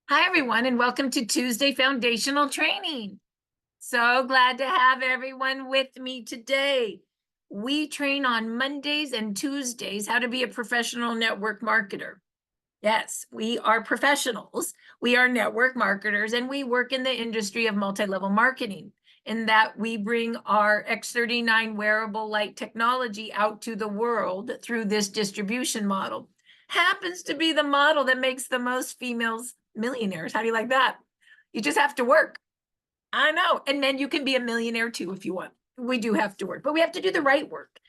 Hi, everyone, and welcome to Tuesday Foundational Training. So glad to have everyone with me today. We train on Mondays and Tuesdays how to be a professional network marketer. Yes, we are professionals. We are network marketers, and we work in the industry of multi-level marketing, in that we bring our X39 wearable light technology out to the world through this distribution model. Happens to be the model that makes the most females millionaires. How do you like that? You just have to work. I know. And then you can be a millionaire too if you want. We do have to work, but we have to do the right work.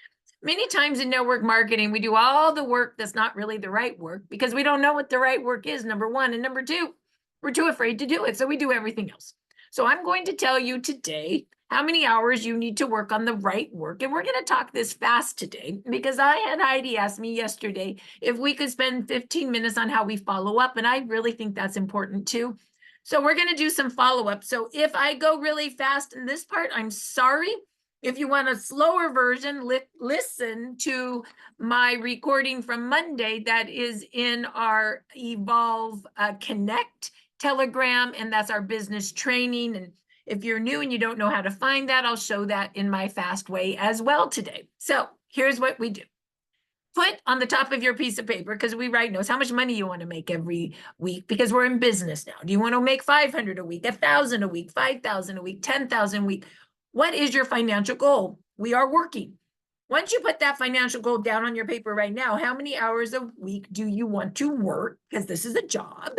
Many times in network marketing, we do all the work that's not really the right work because we don't know what the right work is, number one. And number two, we're too afraid to do it. So we do everything else. So I'm going to tell you today how many hours you need to work on the right work. And we're going to talk this fast today because I had Heidi ask me yesterday if we could spend 15 minutes on how we follow up. And I really think that's important too. So we're going to do some follow-up. So if I go really fast in this part, I'm sorry. If you want a slower version, listen to my recording from Monday that is in our Evolve Connect Telegram, and that's our business training. And if you're new and you don't know how to find that, I'll show that in my fast way as well today. So here's what we do. Put on the top of your piece of paper, because we write notes, how much money you want to make every week, because we're in business now. Do you want to make 500 a week, 1,000 a week, 5,000 a week, 10,000 a week? What is your financial goal? We are working. Once you put that financial goal down on your paper right now, how many hours a week do you want to work? Because this is a job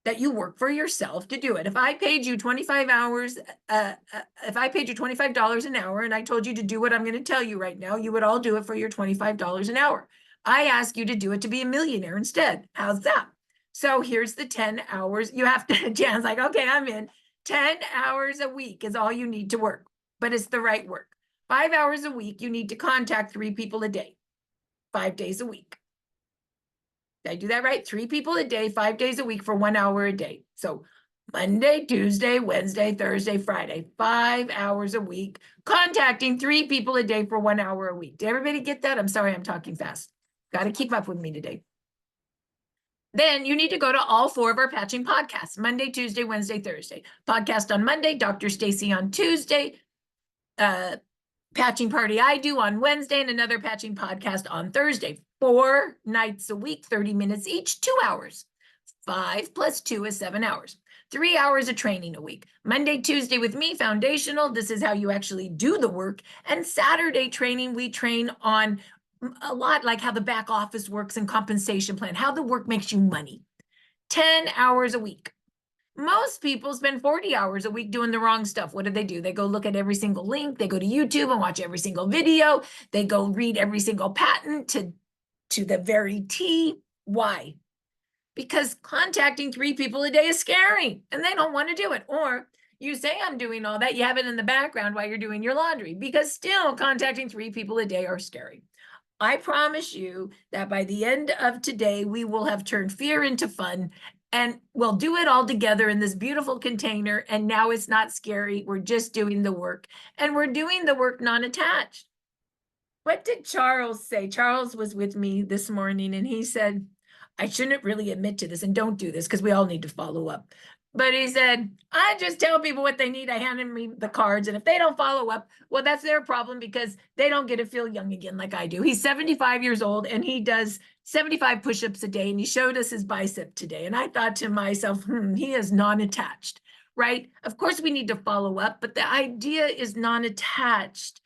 that you work for yourself to do it. If I paid you 25 hours, if I paid you $25 an hour and I told you to do what I'm going to tell you right now, you would all do it for your $25 an hour. I ask you to do it to be a millionaire instead. How's that? So here's the 10 hours. You have to, Jan's like, okay, I'm in. 10 hours a week is all you need to work, but it's the right work. 5 hours a week, you need to contact 3 people a day, 5 days a week. Did I do that right? 3 people a day, 5 days a week for 1 hour a day. So Monday, Tuesday, Wednesday, Thursday, Friday, 5 hours a week, contacting 3 people a day for 1 hour a week. Did everybody get that? I'm sorry, I'm talking fast. Got to keep up with me today. Then you need to go to all 4 of our patching podcasts, Monday, Tuesday, Wednesday, Thursday. Podcast on Monday, Dr. Stacy on Tuesday, patching party I do on Wednesday, and another patching podcast on Thursday. 4 nights a week, 30 minutes each, 2 hours. 5 plus 2 is 7 hours. 3 hours of training a week. Monday, Tuesday with me, foundational. This is how you actually do the work. And Saturday training, we train on a lot like how the back office works and compensation plan, how the work makes you money. 10 hours a week. Most people spend 40 hours a week doing the wrong stuff. What do? They go look at every single link. They go to YouTube and watch every single video. They go read every single patent to the very T. Why? Because contacting 3 people a day is scary and they don't want to do it. Or you say, I'm doing all that. You have it in the background while you're doing your laundry, because still contacting 3 people a day are scary. I promise you that by the end of today, we will have turned fear into fun, and we'll do it all together in this beautiful container. And now it's not scary. We're just doing the work, and we're doing the work non-attached. What did Charles say? Charles was with me this morning and he said, I shouldn't really admit to this, and don't do this because we all need to follow up. But he said, I just tell people what they need. I hand them the cards. And if they don't follow up, well, that's their problem because they don't get to feel young again like I do. He's 75 years old and he does 75 push-ups a day. And he showed us his bicep today. And I thought to myself, he is non-attached, right? Of course, we need to follow up, but the idea is non-attached.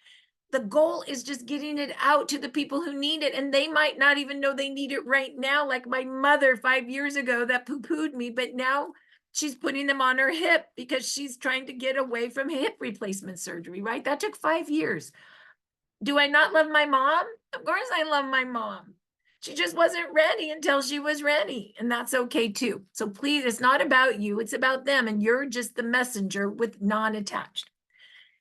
The goal is just getting it out to the people who need it. And they might not even know they need it right now. Like my mother 5 years ago that poo-pooed me, but now she's putting them on her hip because she's trying to get away from hip replacement surgery, right? That took 5 years. Do I not love my mom? Of course I love my mom. She just wasn't ready until she was ready. And that's okay too. So please, it's not about you. It's about them. And you're just the messenger with non-attached.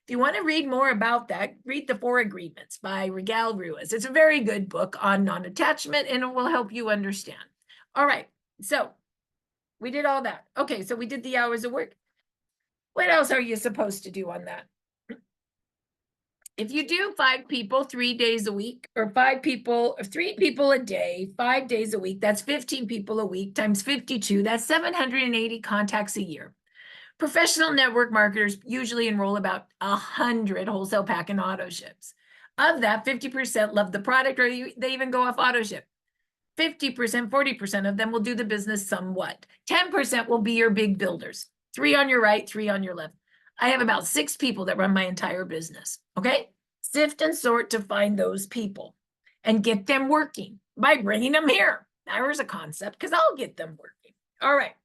If you want to read more about that, read The 4 Agreements by Grail. It's a very good book on non-attachment and it will help you understand. All right, so we did all that. Okay, so we did the hours of work. What else are you supposed to do on that? if you do 5 people 3 days a week, or 5 people, or 3 people a day, 5 days a week, that's 15 people a week times 52, that's 780 contacts a year. Professional network marketers usually enroll about 100 wholesale pack and auto ships. Of that, 50% love the product, or they even go off auto ship. 50%, 40% of them will do the business somewhat. 10% will be your big builders. 3 on your right, 3 on your left. I have about 6 people that run my entire business, okay? Sift and sort to find those people and get them working by bringing them here. There's a concept, because I'll get them working. All right.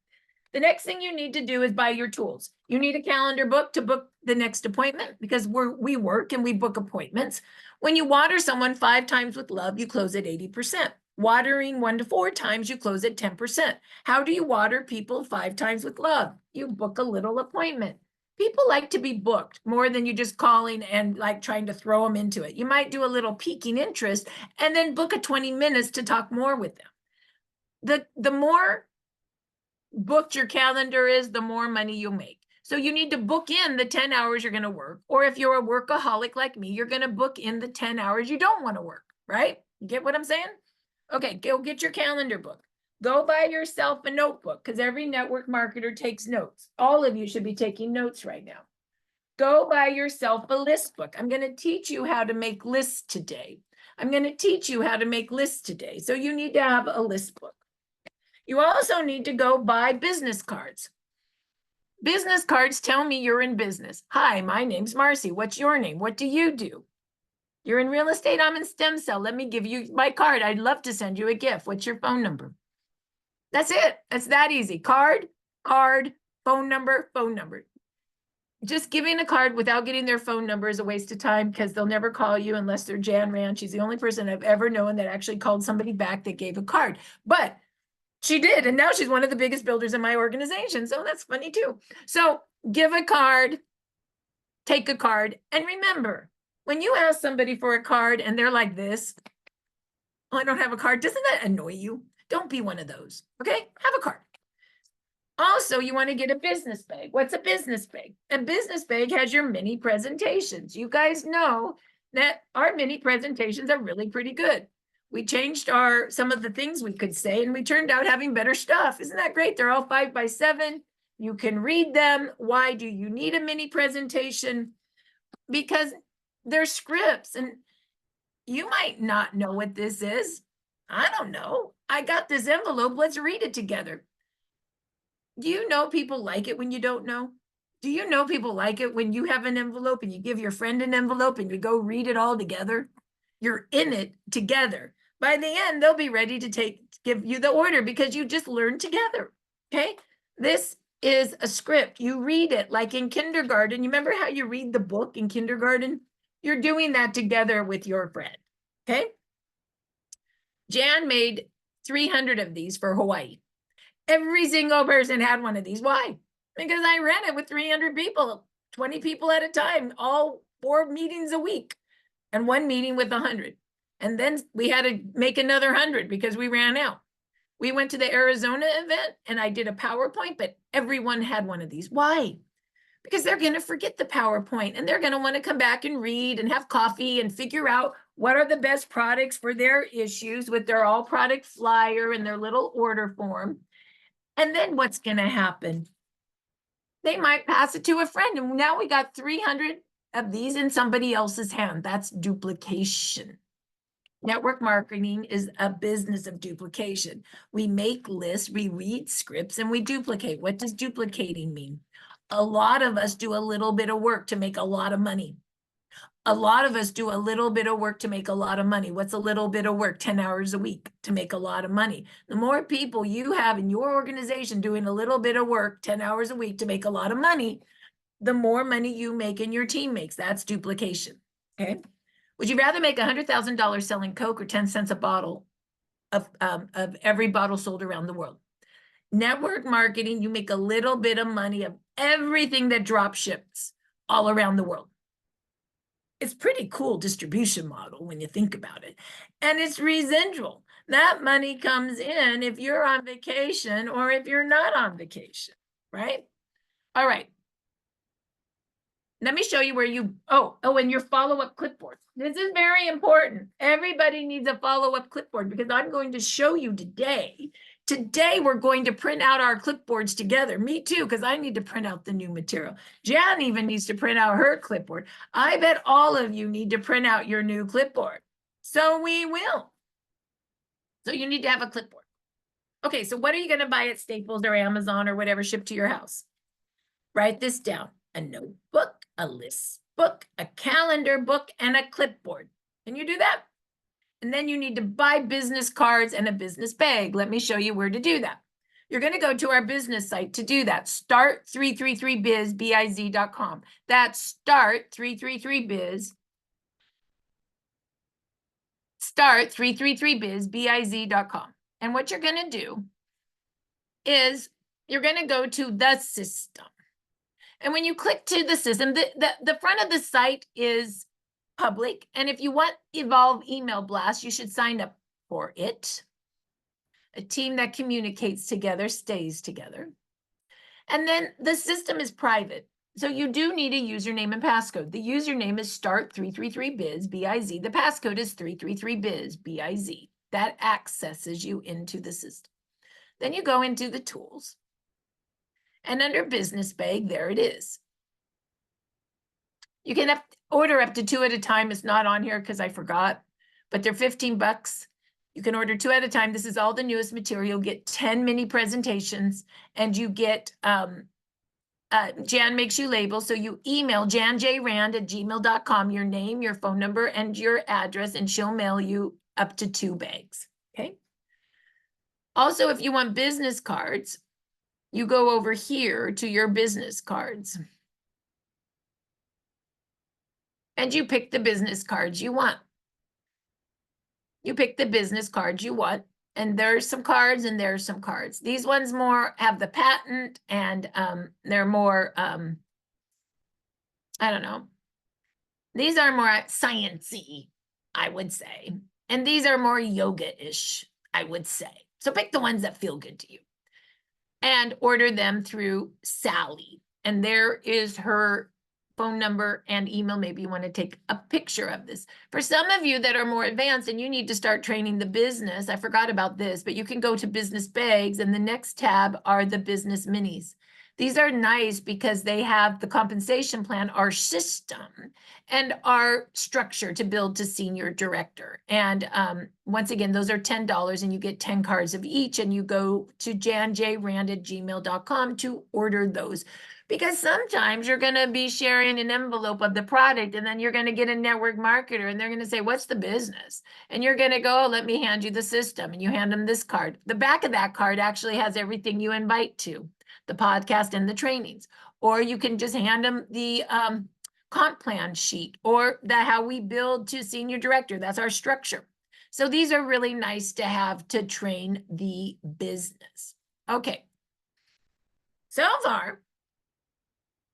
The next thing you need to do is buy your tools. You need a calendar book to book the next appointment, because we work and we book appointments. When you water someone 5 times with love, you close at 80%. Watering 1 to 4 times, you close at 10%. How do you water people 5 times with love? You book a little appointment. People like to be booked more than you just calling and like trying to throw them into it. You might do a little piquing interest and then book a 20 minutes to talk more with them. The more booked your calendar is, the more money you make. So you need to book in the 10 hours you're going to work. Or if you're a workaholic like me, you're going to book in the 10 hours you don't want to work, right? You get what I'm saying? Okay, go get your calendar book. Go buy yourself a notebook, because every network marketer takes notes. All of you should be taking notes right now. Go buy yourself a list book. I'm going to teach you how to make lists today. I'm going to teach you how to make lists today. So you need to have a list book. You also need to go buy business cards. Business cards tell me you're in business. Hi, my name's Marci. What's your name? What do you do? You're in real estate. I'm in stem cell. Let me give you my card. I'd love to send you a gift. What's your phone number? That's it. It's that easy. Card, phone number, phone number. Just giving a card without getting their phone number is a waste of time, because they'll never call you unless they're Jan Rand. She's the only person I've ever known that actually called somebody back that gave a card. But she did, and now she's one of the biggest builders in my organization. So that's funny too. So give a card, take a card, and remember, when you ask somebody for a card and they're like this, oh, I don't have a card, doesn't that annoy you? Don't be one of those, okay? Have a card. Also, you want to get a business bag. What's a business bag? A business bag has your mini presentations. You guys know that our mini presentations are really pretty good. We changed some of the things we could say, and we turned out having better stuff. Isn't that great? They're all 5 by 7. You can read them. Why do you need a mini presentation? Because they're scripts, and you might not know what this is. I don't know. I got this envelope. Let's read it together. Do you know people like it when you don't know? Do you know people like it when you have an envelope and you give your friend an envelope and you go read it all together? You're in it together. By the end, they'll be ready to give you the order, because you just learned together, okay? This is a script. You read it like in kindergarten. You remember how you read the book in kindergarten? You're doing that together with your friend, okay? Jan made 300 of these for Hawaii. Every single person had one of these. Why? Because I ran it with 300 people, 20 people at a time, all 4 meetings a week, and 1 meeting with 100. And then we had to make another 100 because we ran out. We went to the Arizona event and I did a PowerPoint, but everyone had one of these. Why? Because they're going to forget the PowerPoint, and they're going to want to come back and read and have coffee and figure out what are the best products for their issues with their all product flyer and their little order form. And then what's going to happen? They might pass it to a friend. And now we got 300 of these in somebody else's hand. That's duplication. Network marketing is a business of duplication. We make lists, we read scripts, and we duplicate. What does duplicating mean? A lot of us do a little bit of work to make a lot of money. A lot of us do a little bit of work to make a lot of money. What's a little bit of work? 10 hours a week to make a lot of money. The more people you have in your organization doing a little bit of work, 10 hours a week to make a lot of money, the more money you make and your team makes. That's duplication, okay? Would you rather make $100,000 selling Coke or 10 cents a bottle of every bottle sold around the world? Network marketing, you make a little bit of money of everything that drop ships all around the world. It's pretty cool distribution model when you think about it. And it's residual. That money comes in if you're on vacation or if you're not on vacation, right? All right. let me show you where you, and your follow-up clipboard. This is very important. Everybody needs a follow-up clipboard because I'm going to show you today. Today, we're going to print out our clipboards together. Me too, because I need to print out the new material. Jan even needs to print out her clipboard. I bet all of you need to print out your new clipboard. So we will. So you need to have a clipboard. Okay, so what are you going to buy at Staples or Amazon or whatever shipped to your house? Write this down. A notebook, a list book, a calendar book, and a clipboard. Can you do that? And then you need to buy business cards and a business bag. Let me show you where to do that. You're going to go to our business site to do that. Start333biz.com. That's Start333biz. Start333biz.com. And what you're going to do is you're going to go to the system. And when you click to the system, the front of the site is public. And if you want Evolve email blast, you should sign up for it. A team that communicates together stays together. And then the system is private. So you do need a username and passcode. The username is Start333biz, B-I-Z. The passcode is 333biz, B-I-Z. That accesses you into the system. Then you go into the tools. And under business bag, there it is. You can order up to 2 at a time. It's not on here because I forgot, but they're $15. You can order 2 at a time. This is all the newest material. You get 10 mini presentations, and you get, Jan makes you labels. So you email janjrand@gmail.com, your name, your phone number, and your address, and she'll mail you up to 2 bags, okay? Also, if you want business cards, you go over here to your business cards. And you pick the business cards you want. You pick the business cards you want. And there's some cards and there's some cards. These ones more have the patent and they're more, I don't know. These are more science-y, I would say. And these are more yoga-ish, I would say. So pick the ones that feel good to you. And order them through Sally. And there is her phone number and email. Maybe you want to take a picture of this. For some of you that are more advanced and you need to start training the business, I forgot about this, but you can go to business bags and the next tab are the business minis. These are nice because they have the compensation plan, our system, and our structure to build to senior director. And once again, those are $10 and you get 10 cards of each, and you go to janjrand@gmail.com to order those. Because sometimes you're going to be sharing an envelope of the product, and then you're going to get a network marketer and they're going to say, what's the business? And you're going to go, oh, let me hand you the system, and you hand them this card. The back of that card actually has everything you invite to, the podcast and the trainings. Or you can just hand them the comp plan sheet, or how we build to senior director. That's our structure. So these are really nice to have to train the business. Okay. So far,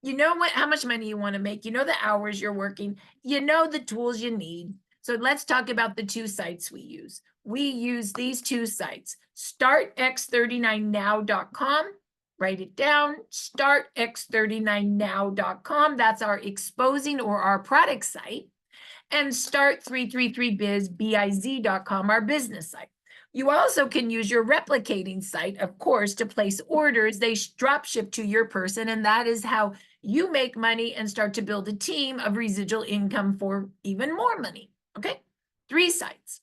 you know how much money you want to make. You know the hours you're working. You know the tools you need. So let's talk about the 2 sites we use. We use these 2 sites, startx39now.com. Write it down, startx39now.com. That's our exposing or our product site. And start333biz.com, our business site. You also can use your replicating site, of course, to place orders. They drop ship to your person, and that is how you make money and start to build a team of residual income for even more money. Okay, 3 sites.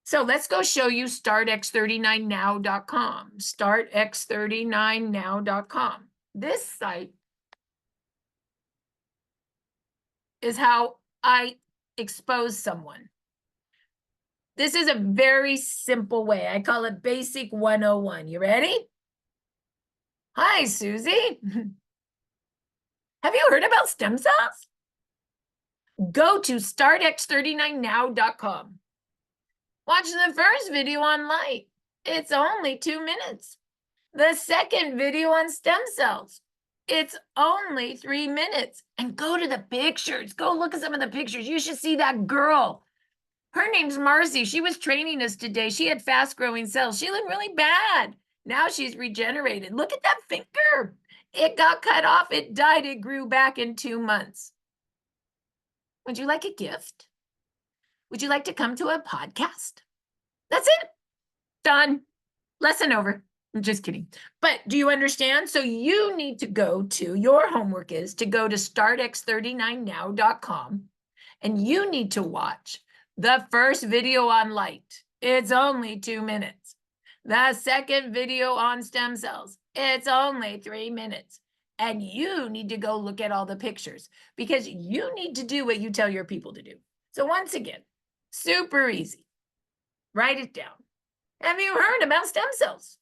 So let's go show you startx39now.com. Startx39now.com. This site is how I expose someone. This is a very simple way. I call it Basic 101. You ready? Hi, Susie. Have you heard about stem cells? Go to startx39now.com. Watch the first video on light. It's only 2 minutes. The second video on stem cells. It's only 3 minutes. And go to the pictures. Go look at some of the pictures. You should see that girl. Her name's Marci. She was training us today. She had fast-growing cells. She looked really bad. Now she's regenerated. Look at that finger. It got cut off. It died. It grew back in 2 months. Would you like a gift? Would you like to come to a podcast? That's it. Done. Lesson over. I'm just kidding. But do you understand? So you need to go to, your homework is to go to startx39now.com and you need to watch the first video on light. It's only 2 minutes. The second video on stem cells. It's only 3 minutes. And you need to go look at all the pictures because you need to do what you tell your people to do. So once again, super easy. Write it down. Have you heard about stem cells?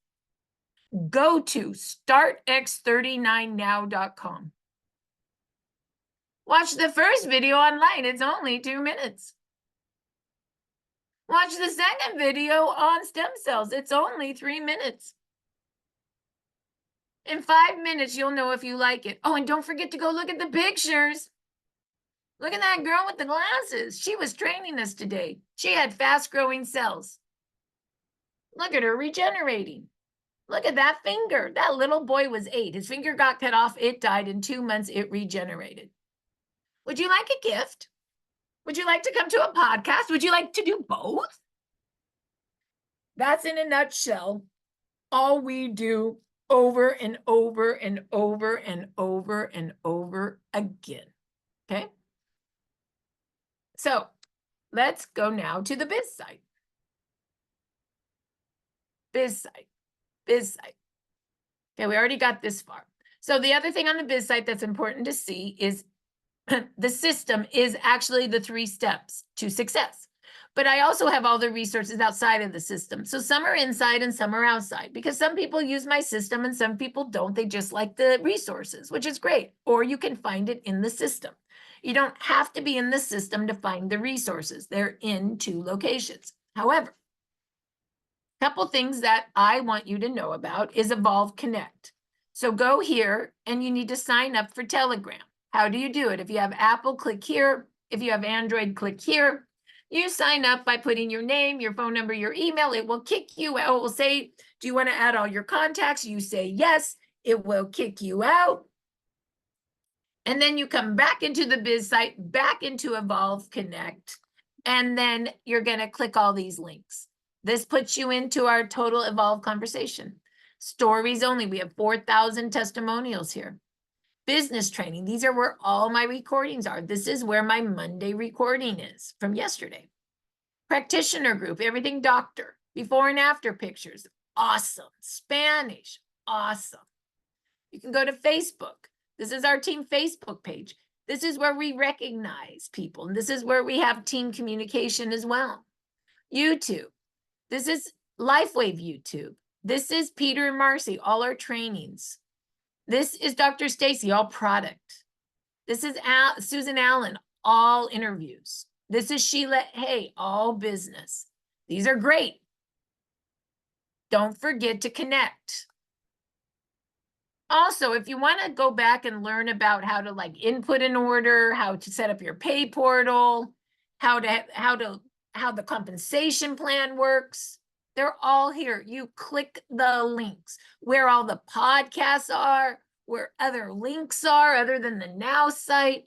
Go to startx39now.com. Watch the first video online. It's only 2 minutes. Watch the second video on stem cells. It's only 3 minutes. In 5 minutes, you'll know if you like it. Oh, and don't forget to go look at the pictures. Look at that girl with the glasses. She was training us today. She had fast-growing cells. Look at her regenerating. Look at that finger. That little boy was 8. His finger got cut off. It died. In 2 months, it regenerated. Would you like a gift? Would you like to come to a podcast? Would you like to do both? That's in a nutshell all we do over and over and over and over and over again. Okay? So let's go now to the biz site. Biz site. Biz site. Okay, we already got this far. So the other thing on the biz site that's important to see is the system is actually the 3 steps to success. But I also have all the resources outside of the system. So some are inside and some are outside because some people use my system and some people don't. They just like the resources, which is great. Or you can find it in the system. You don't have to be in the system to find the resources. They're in 2 locations. However, a couple things that I want you to know about is Evolve Connect. So go here and you need to sign up for Telegram. How do you do it? If you have Apple, click here. If you have Android, click here. You sign up by putting your name, your phone number, your email. It will kick you out. It will say, do you want to add all your contacts? You say yes. It will kick you out. And then you come back into the biz site, back into Evolve Connect, and then you're going to click all these links. This puts you into our total Evolve conversation. Stories only. We have 4,000 testimonials here. Business training. These are where all my recordings are. This is where my Monday recording is from yesterday. Practitioner group, everything doctor, before and after pictures. Awesome. Spanish. Awesome. You can go to Facebook. This is our team Facebook page. This is where we recognize people. And this is where we have team communication as well. YouTube. This is Lifewave YouTube. This is Peter and Marci, all our trainings. This is Dr. Stacy, all product. This is Susan Allen, all interviews. This is Sheila Hay, all business. These are great. Don't forget to connect. Also, if you want to go back and learn about how to like input an order, how to set up your pay portal, how the compensation plan works, they're all here. You click the links where all the podcasts are, where other links are other than the Now site,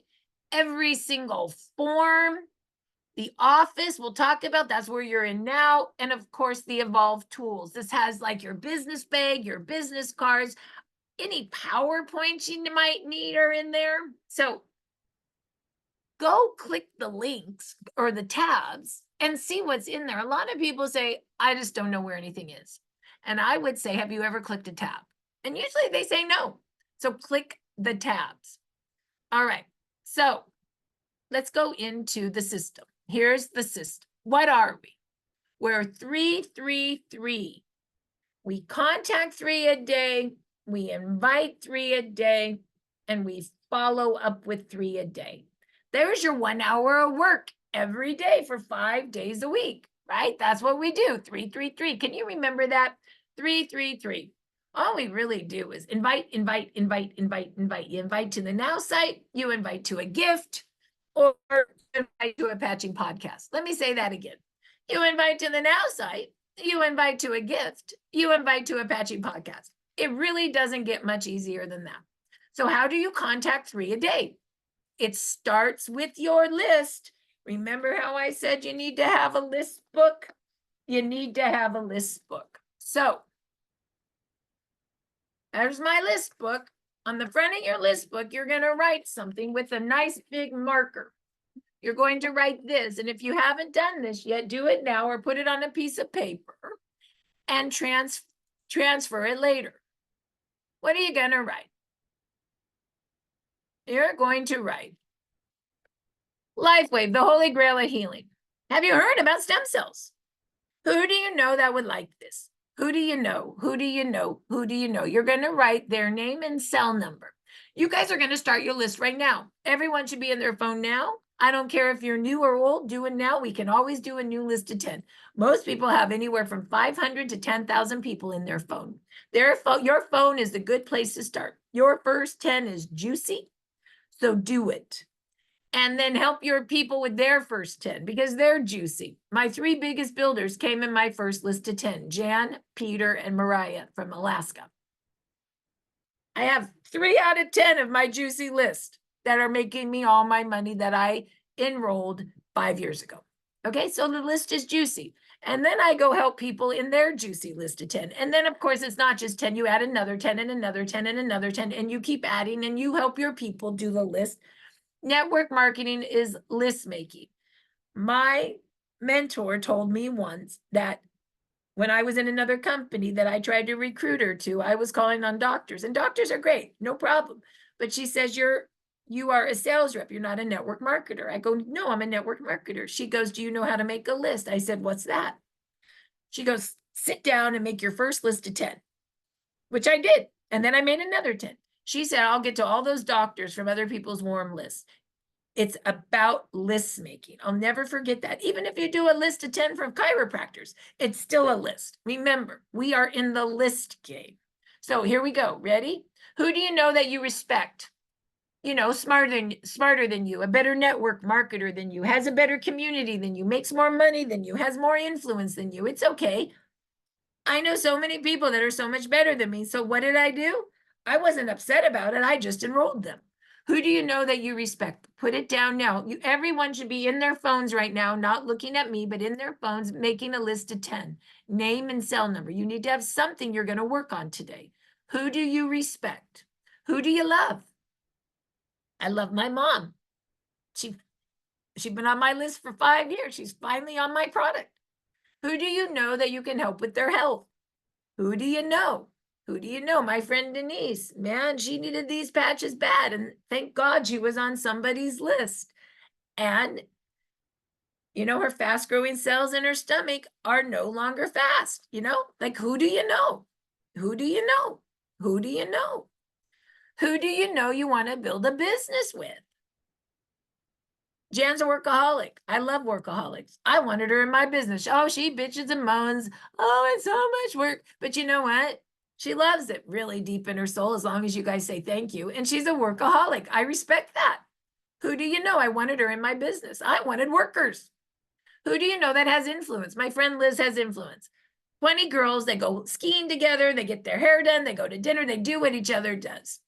every single form, the office we'll talk about, that's where you're in now. And of course, the Evolve tools. This has like your business bag, your business cards, any PowerPoints you might need are in there. So go click the links or the tabs and see what's in there. A lot of people say, I just don't know where anything is. And I would say, have you ever clicked a tab? And usually they say no. So click the tabs. All right. So let's go into the system. Here's the system. What are we? We're 333. We contact 3 a day. We invite 3 a day. And we follow up with 3 a day. There's your 1 hour of work every day for 5 days a week, right? That's what we do, 333. Can you remember that? 333. All we really do is invite. You invite to the Now site, you invite to a gift, or invite to a patching podcast. Let me say that again. You invite to the Now site, you invite to a gift, you invite to a patching podcast. It really doesn't get much easier than that. So how do you contact 3 a day? It starts with your list. Remember how I said you need to have a list book? You need to have a list book. So there's my list book. On the front of your list book, you're going to write something with a nice big marker. You're going to write this. And if you haven't done this yet, do it now or put it on a piece of paper and transfer it later. What are you going to write? You're going to write Lifewave, the Holy Grail of healing. Have you heard about stem cells? Who do you know that would like this? Who do you know? Who do you know? Who do you know? You're going to write their name and cell number. You guys are going to start your list right now. Everyone should be in their phone now. I don't care if you're new or old, do it now. We can always do a new list of 10. Most people have anywhere from 500 to 10,000 people in their phone. Your phone is a good place to start. Your first 10 is juicy, so do it. And then help your people with their first 10 because they're juicy. My 3 biggest builders came in my first list of 10, Jan, Peter, and Mariah from Alaska. I have 3 out of 10 of my juicy list that are making me all my money that I enrolled 5 years ago. Okay, so the list is juicy. And then I go help people in their juicy list of 10. And then, of course, it's not just 10. You add another 10 and another 10 and another 10, and you keep adding and you help your people do the list. Network marketing is list making. My mentor told me once that when I was in another company that I tried to recruit her to, I was calling on doctors, and doctors are great, no problem. But she says, you are a sales rep, you're not a network marketer. I go, no, I'm a network marketer. She goes, do you know how to make a list? I said, what's that? She goes, sit down and make your first list of 10, which I did. And then I made another 10. She said, I'll get to all those doctors from other people's warm lists. It's about list making. I'll never forget that. Even if you do a list of 10 from chiropractors, it's still a list. Remember, we are in the list game. So here we go. Ready? Who do you know that you respect? You know, smarter than you, a better network marketer than you, has a better community than you, makes more money than you, has more influence than you. It's okay. I know so many people that are so much better than me. So what did I do? I wasn't upset about it. I just enrolled them. Who do you know that you respect? Put it down now. Everyone should be in their phones right now, not looking at me, but in their phones, making a list of 10. Name and cell number. You need to have something you're going to work on today. Who do you respect? Who do you love? I love my mom. She's been on my list for 5 years. She's finally on my product. Who do you know that you can help with their health? Who do you know? Who do you know? My friend Denise, man, she needed these patches bad. And thank God she was on somebody's list. And, you know, her fast growing cells in her stomach are no longer fast. You know, like, who do you know? Who do you know? Who do you know? Who do you know you want to build a business with? Jan's a workaholic. I love workaholics. I wanted her in my business. Oh, she bitches and moans. Oh, it's so much work. But you know what? She loves it really deep in her soul, as long as you guys say thank you. And she's a workaholic. I respect that. Who do you know? I wanted her in my business. I wanted workers. Who do you know that has influence? My friend Liz has influence. 20 girls, they go skiing together. They get their hair done. They go to dinner. They do what each other does.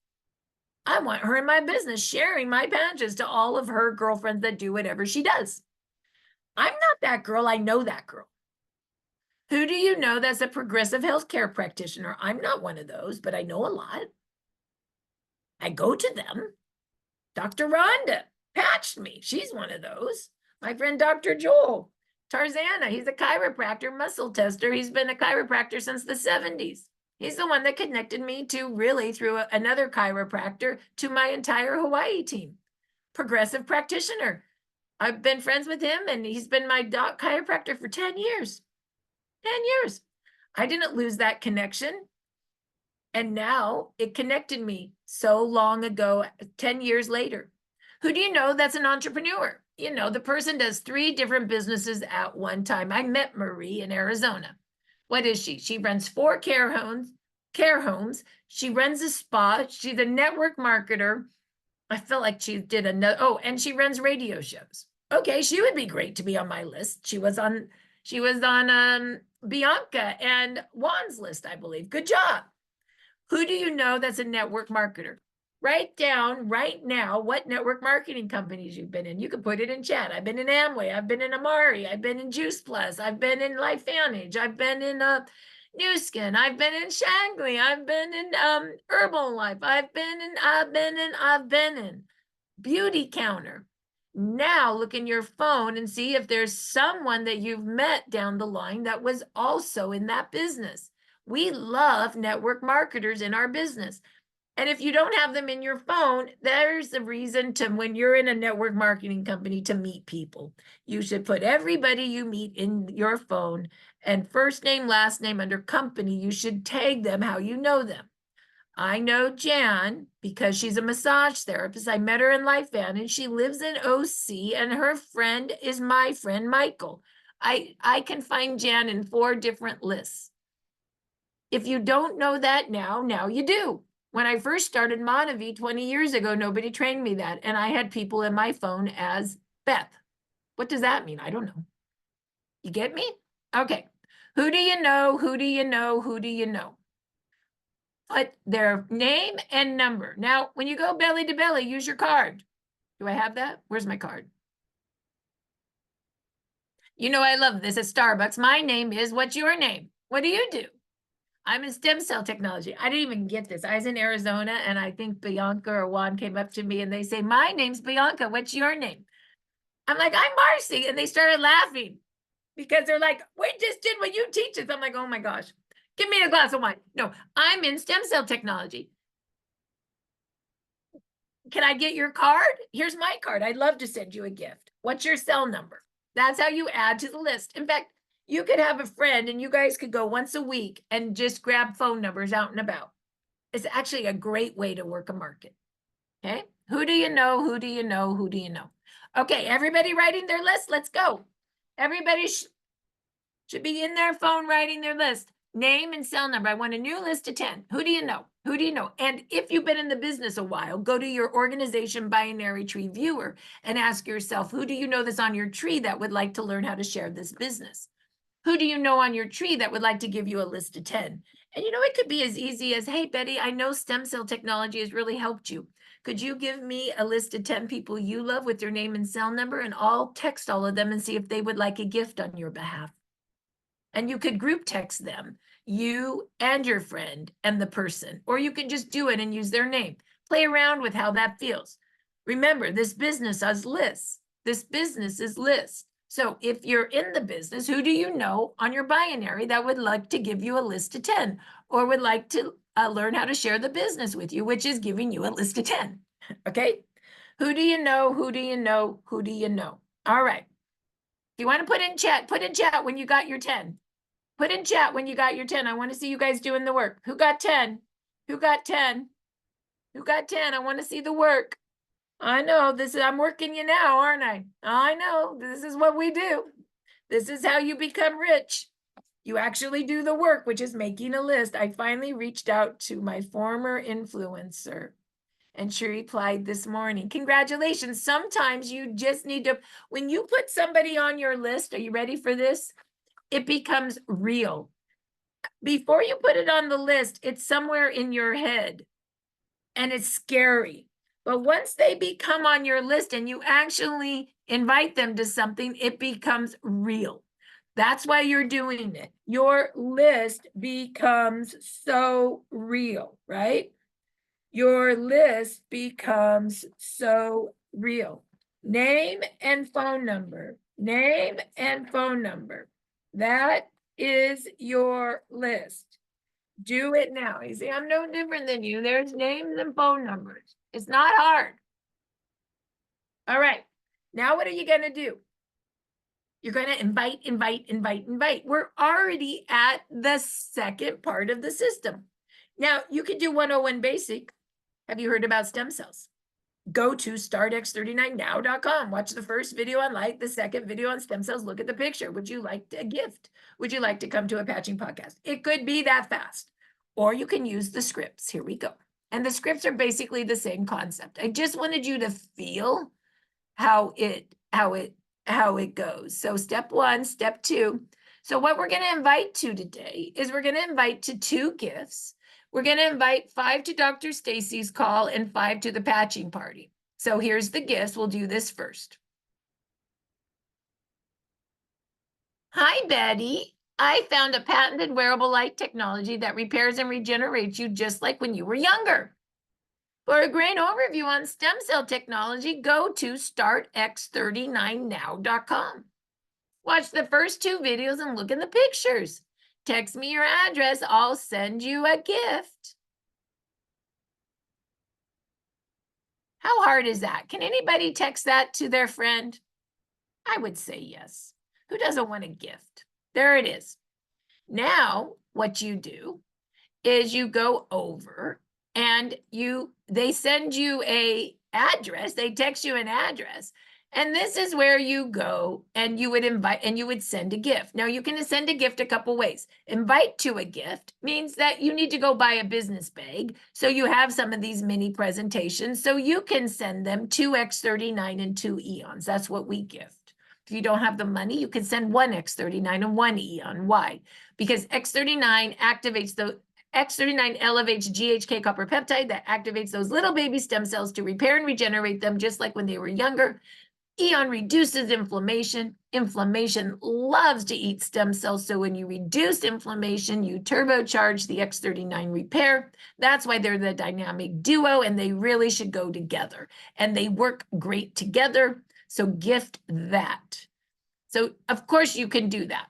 I want her in my business, sharing my patches to all of her girlfriends that do whatever she does. I'm not that girl. I know that girl. Who do you know that's a progressive healthcare practitioner? I'm not one of those, but I know a lot. I go to them. Dr. Rhonda patched me. She's one of those. My friend Dr. Joel Tarzana, he's a chiropractor, muscle tester. He's been a chiropractor since the 70s. He's the one that connected me to really through another chiropractor to my entire Hawaii team. Progressive practitioner. I've been friends with him and he's been my chiropractor for 10 years. 10 years. I didn't lose that connection. And now it connected me so long ago, 10 years later. Who do you know that's an entrepreneur? You know, the person does 3 different businesses at one time. I met Marie in Arizona. What is she? She runs 4 care homes. She runs a spa. She's a network marketer. I felt like she did another. Oh, and she runs radio shows. Okay, she would be great to be on my list. She was on Bianca and Juan's list, I believe. Good job. Who do you know that's a network marketer? Write down right now what network marketing companies you've been in. You can put it in chat. I've been in Amway. I've been in Amari. I've been in Juice Plus. I've been in LifeVantage. I've been in New Skin. I've been in Shangly. I've been in Herbalife. I've been in Beauty Counter. Now look in your phone and see if there's someone that you've met down the line that was also in that business. We love network marketers in our business. And if you don't have them in your phone, there's a reason to, when you're in a network marketing company, to meet people. You should put everybody you meet in your phone, and first name, last name under company, you should tag them how you know them. I know Jan because she's a massage therapist. I met her in Lifevale, and she lives in OC, and her friend is my friend, Michael. I can find Jan in 4 different lists. If you don't know that now you do. When I first started Monavie 20 years ago, nobody trained me that. And I had people in my phone as Beth. What does that mean? I don't know. You get me? Okay. Who do you know? Who do you know? Who do you know? Put their name and number. Now, when you go belly to belly, use your card. Do I have that? Where's my card? You know, I love this at Starbucks. My name is, what's your name? What do you do? I'm in stem cell technology. I didn't even get this. I was in Arizona, and I think Bianca or Juan came up to me and they say, my name's Bianca. What's your name? I'm like, I'm Marci. And they started laughing because they're like, we just did what you teach us. I'm like, oh my gosh, give me a glass of wine. No, I'm in stem cell technology. Can I get your card? Here's my card. I'd love to send you a gift. What's your cell number? That's how you add to the list. In fact, you could have a friend and you guys could go once a week and just grab phone numbers out and about. It's actually a great way to work a market. Okay. Who do you know? Who do you know? Who do you know? Okay. Everybody writing their list. Let's go. Everybody should be in their phone writing their list. Name and cell number. I want a new list of 10. Who do you know? Who do you know? And if you've been in the business a while, go to your organization binary tree viewer and ask yourself, who do you know that's on your tree that would like to learn how to share this business? Who do you know on your tree that would like to give you a list of 10? And you know, it could be as easy as, hey, Betty, I know stem cell technology has really helped you. Could you give me a list of 10 people you love with their name and cell number? And I'll text all of them and see if they would like a gift on your behalf. And you could group text them, you and your friend and the person, or you can just do it and use their name. Play around with how that feels. Remember, this business has lists. This business is lists. So if you're in the business, who do you know on your binary that would like to give you a list of 10 or would like to learn how to share the business with you, which is giving you a list of 10, okay? Who do you know? Who do you know? Who do you know? All right. If you want to put in chat when you got your 10. Put in chat when you got your 10. I want to see you guys doing the work. Who got 10? Who got 10? Who got 10? I want to see the work. I know I'm working you now, aren't I? I know this is what we do. This is how you become rich. You actually do the work, which is making a list. I finally reached out to my former influencer and she replied this morning. Congratulations. Sometimes you just need to, when you put somebody on your list, are you ready for this? It becomes real. Before you put it on the list, it's somewhere in your head and it's scary. But once they become on your list and you actually invite them to something, it becomes real. That's why you're doing it. Your list becomes so real, right? Your list becomes so real. Name and phone number. Name and phone number. That is your list. Do it now. You see, I'm no different than you. There's names and phone numbers. It's not hard. All right. Now what are you going to do? You're going to invite. We're already at the second part of the system. Now, you can do 101 basic. Have you heard about stem cells? Go to startx39now.com. Watch the first video on light, the second video on stem cells. Look at the picture. Would you like a gift? Would you like to come to a patching podcast? It could be that fast. Or you can use the scripts. Here we go. And the scripts are basically the same concept. I just wanted you to feel how it goes. So step 1, step 2. So what we're going to invite to today is we're going to invite to 2 gifts. We're going to invite 5 to Dr. Stacy's call and 5 to the patching party. So here's the gifts. We'll do this first. Hi, Betty. I found a patented wearable light technology that repairs and regenerates you just like when you were younger. For a great overview on stem cell technology, go to startx39now.com. Watch the first 2 videos and look in the pictures. Text me your address. I'll send you a gift. How hard is that? Can anybody text that to their friend? I would say yes. Who doesn't want a gift? There it is. Now, what you do is you go over and they send you a address, they text you an address, and this is where you go and you would invite and you would send a gift. Now you can send a gift a couple ways. Invite to a gift means that you need to go buy a business bag. So you have some of these mini presentations. So you can send them 2 X39 and 2 Eons. That's what we gift. If you don't have the money, you can send 1 X39 and 1 Eon. Why? Because X39 activates the X39 elevates GHK copper peptide that activates those little baby stem cells to repair and regenerate them just like when they were younger. Eon reduces inflammation. Inflammation loves to eat stem cells. So when you reduce inflammation, you turbocharge the X39 repair. That's why they're the dynamic duo, and they really should go together. And they work great together. So gift that. So of course you can do that.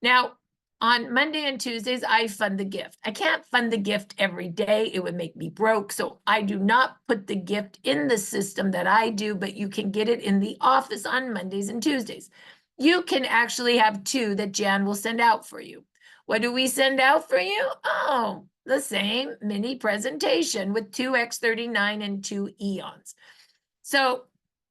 Now, on Monday and Tuesdays, I fund the gift. I can't fund the gift every day. It would make me broke. So I do not put the gift in the system that I do, but you can get it in the office on Mondays and Tuesdays. You can actually have 2 that Jan will send out for you. What do we send out for you? Oh, the same mini presentation with 2 X39 and 2 Eons. So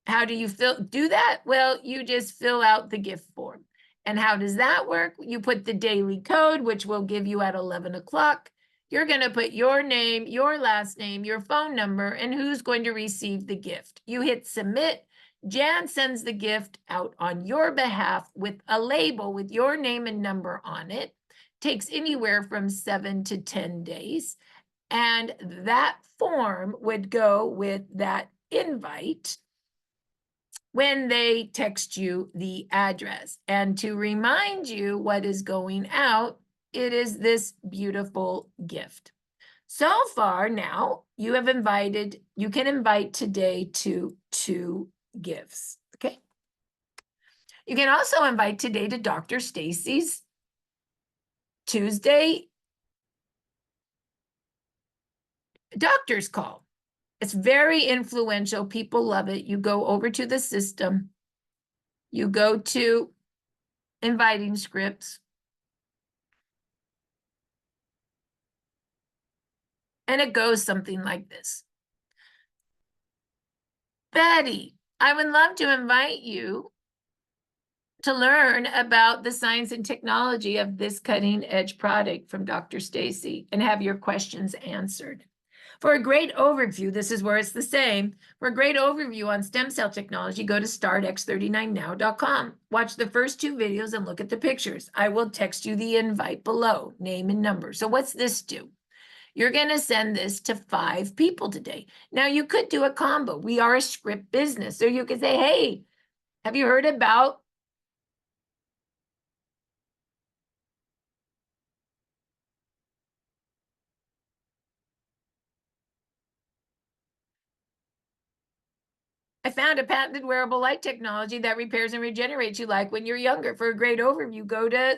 how do you do that? Well, you just fill out the gift form. And how does that work? You put the daily code, which we'll give you at 11 o'clock. You're going to put your name, your last name, your phone number, and who's going to receive the gift. You hit submit. Jan sends the gift out on your behalf with a label with your name and number on it. Takes anywhere from 7 to 10 days. And that form would go with that invite when they text you the address. And to remind you what is going out, it is this beautiful gift. So far now, you can invite today to 2 gifts, okay? You can also invite today to Dr. Stacy's Tuesday doctor's call. It's very influential. People love it. You go over to the system. You go to inviting scripts. And it goes something like this. Betty, I would love to invite you to learn about the science and technology of this cutting edge product from Dr. Stacy and have your questions answered. For a great overview, this is where it's the same. For a great overview on stem cell technology, go to startx39now.com. Watch the first 2 videos and look at the pictures. I will text you the invite below, name and number. So what's this do? You're going to send this to 5 people today. Now, you could do a combo. We are a script business. So you could say, hey, have you heard about I found a patented wearable light technology that repairs and regenerates you like when you're younger. For a great overview,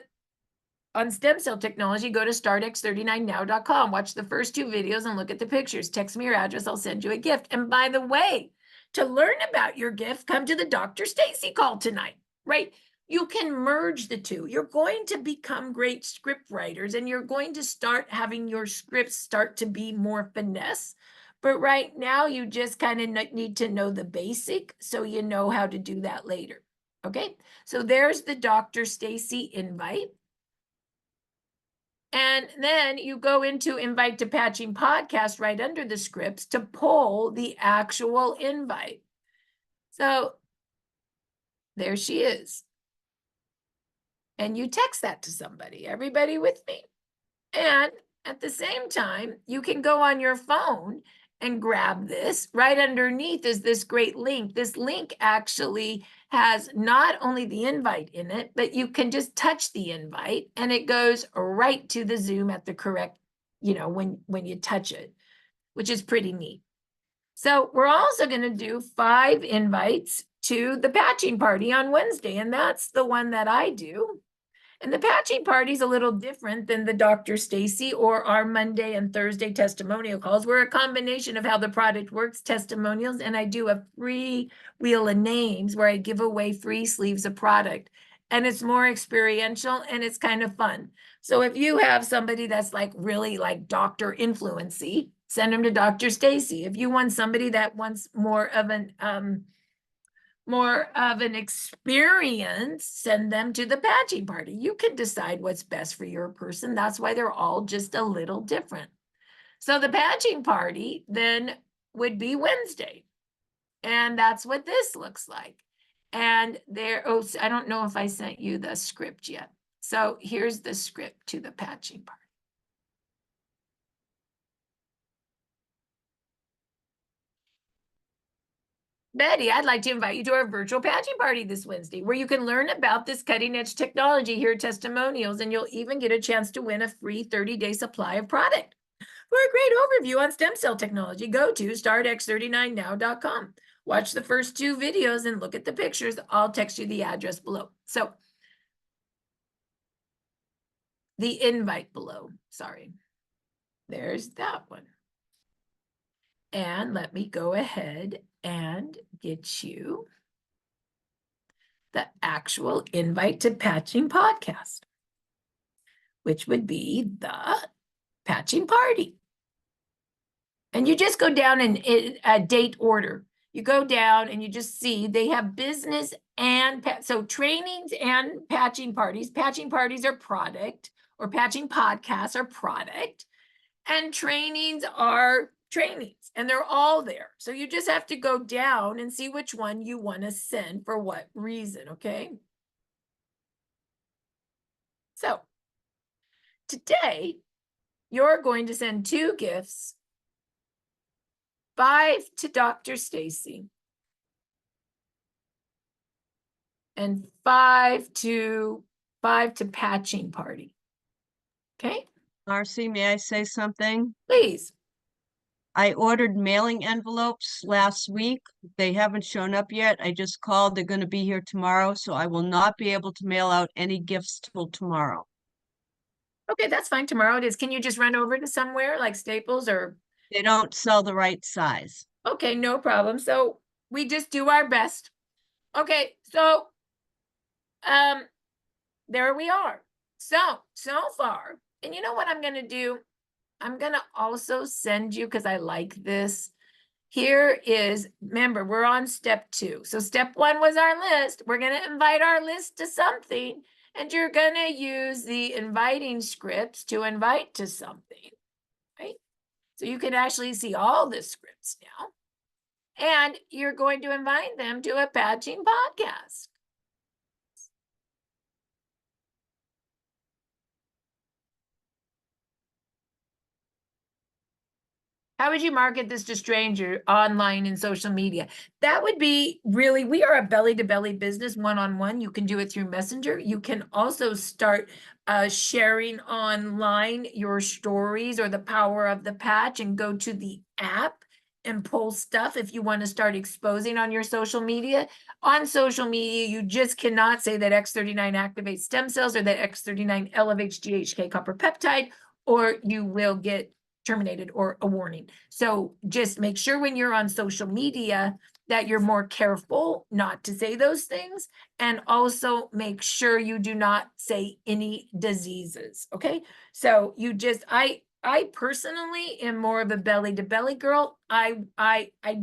on stem cell technology, go to startx39now.com. Watch the first 2 videos and look at the pictures. Text me your address. I'll send you a gift. And by the way, to learn about your gift, come to the Dr. Stacy call tonight, right? You can merge the 2. You're going to become great script writers, and you're going to start having your scripts start to be more finesse. But right now, you just kind of need to know the basic so you know how to do that later. Okay, so there's the Dr. Stacy invite. And then you go into invite to patching podcast right under the scripts to pull the actual invite. So there she is. And you text that to somebody. Everybody with me? And At the same time, you can go on your phone and grab this. Right underneath is this great link. This link actually has not only the invite in it, but you can just touch the invite and it goes right to the Zoom at the correct, when you touch it, which is pretty neat. So we're also going to do 5 invites to the patching party on Wednesday, and that's the one that I do. And the patching party is a little different than the Dr. Stacy or our Monday and Thursday testimonial calls. We're a combination of how the product works, testimonials, and I do a free wheel of names where I give away free sleeves of product. And it's more experiential and it's kind of fun. So if you have somebody that's like really like Dr. Influency, send them to Dr. Stacy. If you want somebody that wants more of an experience, send them to the patching party. You can decide what's best for your person. That's why they're all just a little different. So the patching party then would be Wednesday. And that's what this looks like. And I don't know if I sent you the script yet. So here's the script to the patching party. Betty, I'd like to invite you to our virtual patching party this Wednesday, where you can learn about this cutting edge technology here at Testimonials, and you'll even get a chance to win a free 30-day supply of product. For a great overview on stem cell technology, go to startx39now.com. Watch the first 2 videos and look at the pictures. I'll text you the address below. So the invite below, sorry. There's that one. And let me go ahead and get you the actual invite to patching podcast, which would be the patching party. And you just go down in a date order. You go down and you just see they have business and so trainings and patching parties. Patching parties are product, or patching podcasts are product, and trainings are trainings, and they're all there. So you just have to go down and see which one you want to send for what reason, okay? So today, you're going to send 2 gifts, 5 to Dr. Stacy, and 5 to patching party. Okay? Marci, may I say something? Please. I ordered mailing envelopes last week. They haven't shown up yet. I just called. They're going to be here tomorrow, so I will not be able to mail out any gifts till tomorrow. Okay, that's fine. Tomorrow it is. Can you just run over to somewhere like Staples or? They don't sell the right size. Okay, no problem. So we just do our best. Okay, so there we are. So far, and you know what I'm going to do? I'm going to also send you, because I like this. Here is, remember, we're on step 2. So step 1 was our list. We're going to invite our list to something, and you're going to use the inviting scripts to invite to something, right? So you can actually see all the scripts now, and you're going to invite them to a patching podcast. How would you market this to stranger online and social media? That would be really, we are a belly-to-belly business, one-on-one. You can do it through Messenger. You can also start sharing online your stories or the power of the patch, and go to the app and pull stuff if you want to start exposing on your social media. On social media, you just cannot say that X39 activates stem cells or that X39 elevates GHK copper peptide, or you will get terminated or a warning. So just make sure when you're on social media that you're more careful not to say those things, and also make sure you do not say any diseases. Okay, so you just, I personally am more of a belly to belly girl. I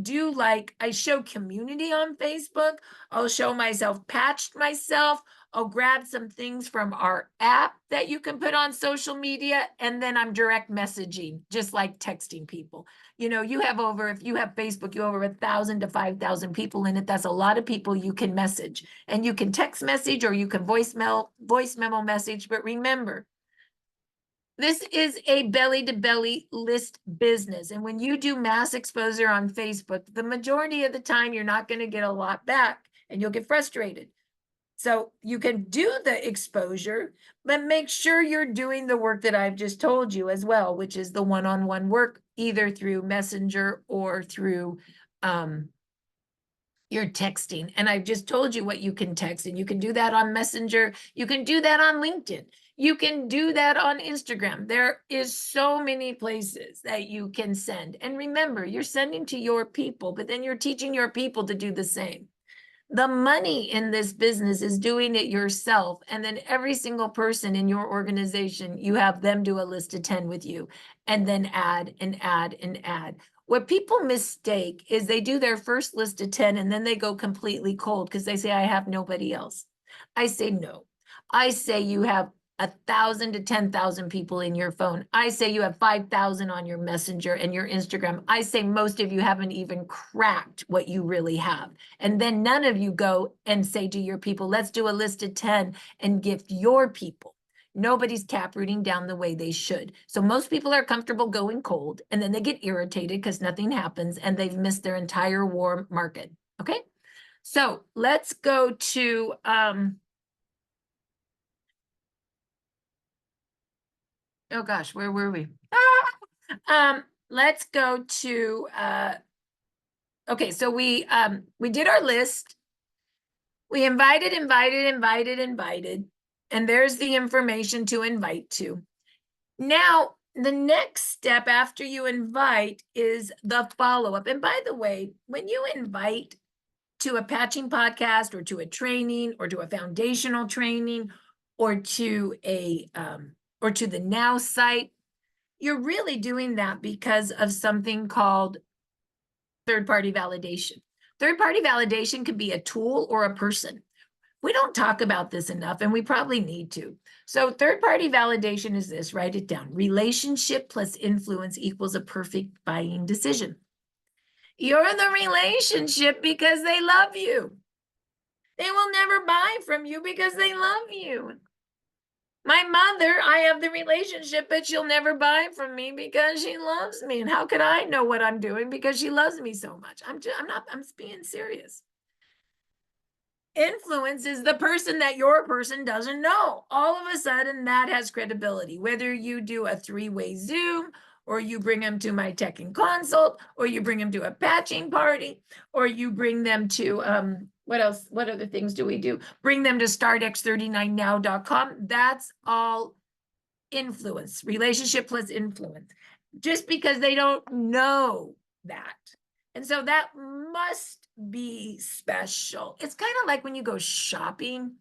do like, I show community on Facebook. I'll show myself patched myself. I'll grab some things from our app that you can put on social media, and then I'm direct messaging, just like texting people. You know, you have over, if you have Facebook, you have over 1,000 to 5,000 people in it. That's a lot of people you can message, and you can text message, or you can voice memo message. But remember, This is a belly-to-belly list business. And when you do mass exposure on Facebook, the majority of the time, you're not going to get a lot back and you'll get frustrated. So you can do the exposure, but make sure you're doing the work that I've just told you as well, which is the one-on-one work, either through Messenger or through your texting. And I've just told you what you can text, and you can do that on Messenger. You can do that on LinkedIn. You can do that on Instagram. There is so many places that you can send. And remember, you're sending to your people, but then you're teaching your people to do the same. The money in this business is doing it yourself. And then every single person in your organization, you have them do a list of 10 with you, and then add and add and add. What people mistake is they do their first list of 10 and then they go completely cold because they say, I have nobody else. I say, no. I say you have 1,000 to 10,000 people in your phone. I say you have 5,000 on your Messenger and your Instagram. I say most of you haven't even cracked what you really have. And then none of you go and say to your people, let's do a list of 10 and gift your people. Nobody's taprooting down the way they should. So most people are comfortable going cold, and then they get irritated because nothing happens and they've missed their entire war market. Okay. So let's go to, oh gosh, where were we? Let's go to, okay, so we did our list. We invited, and there's the information to invite to. Now, the next step after you invite is the follow-up. And by the way, when you invite to a patching podcast or to a training or to a foundational training or to a or to the Now site, you're really doing that because of something called third-party validation. Third-party validation could be a tool or a person. We don't talk about this enough, and we probably need to. So third-party validation is this, write it down. Relationship plus influence equals a perfect buying decision. You're in the relationship because they love you. They will never buy from you because they love you. My mother, I have the relationship, but she'll never buy from me because she loves me. And how could I know what I'm doing because she loves me so much? I'm being serious. Influence is the person that your person doesn't know. All of a sudden, that has credibility. Whether you do a 3-way Zoom, or you bring them to my tech and consult, or you bring them to a patching party, or you bring them to, what else? What other things do we do? Bring them to startx39now.com. That's all influence, relationship plus influence, just because they don't know that. And so that must be special. It's kind of like when you go shopping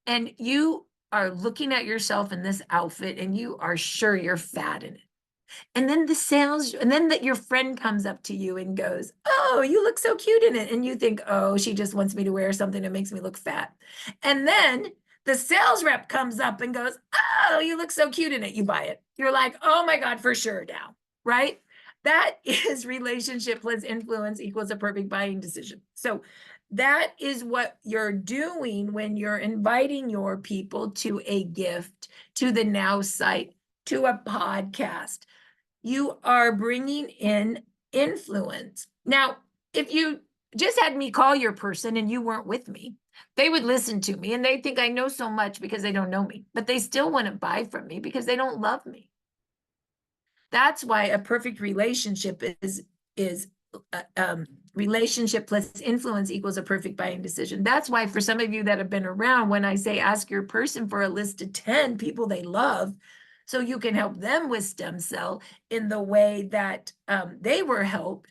and you are looking at yourself in this outfit and you are sure you're fat in it. And then your friend comes up to you and goes, oh, you look so cute in it. And you think, oh, she just wants me to wear something that makes me look fat. And then the sales rep comes up and goes, oh, you look so cute in it. You buy it. You're like, oh my God, for sure now, right? That is relationship plus influence equals a perfect buying decision. So that is what you're doing when you're inviting your people to a gift, to the Now site, to a podcast. You are bringing in influence. Now, if you just had me call your person and you weren't with me, they would listen to me and they think I know so much because they don't know me, but they still wouldn't buy from me because they don't love me. That's why a perfect relationship is relationship plus influence equals a perfect buying decision. That's why for some of you that have been around, when I say ask your person for a list of 10 people they love, so you can help them with stem cell in the way that they were helped,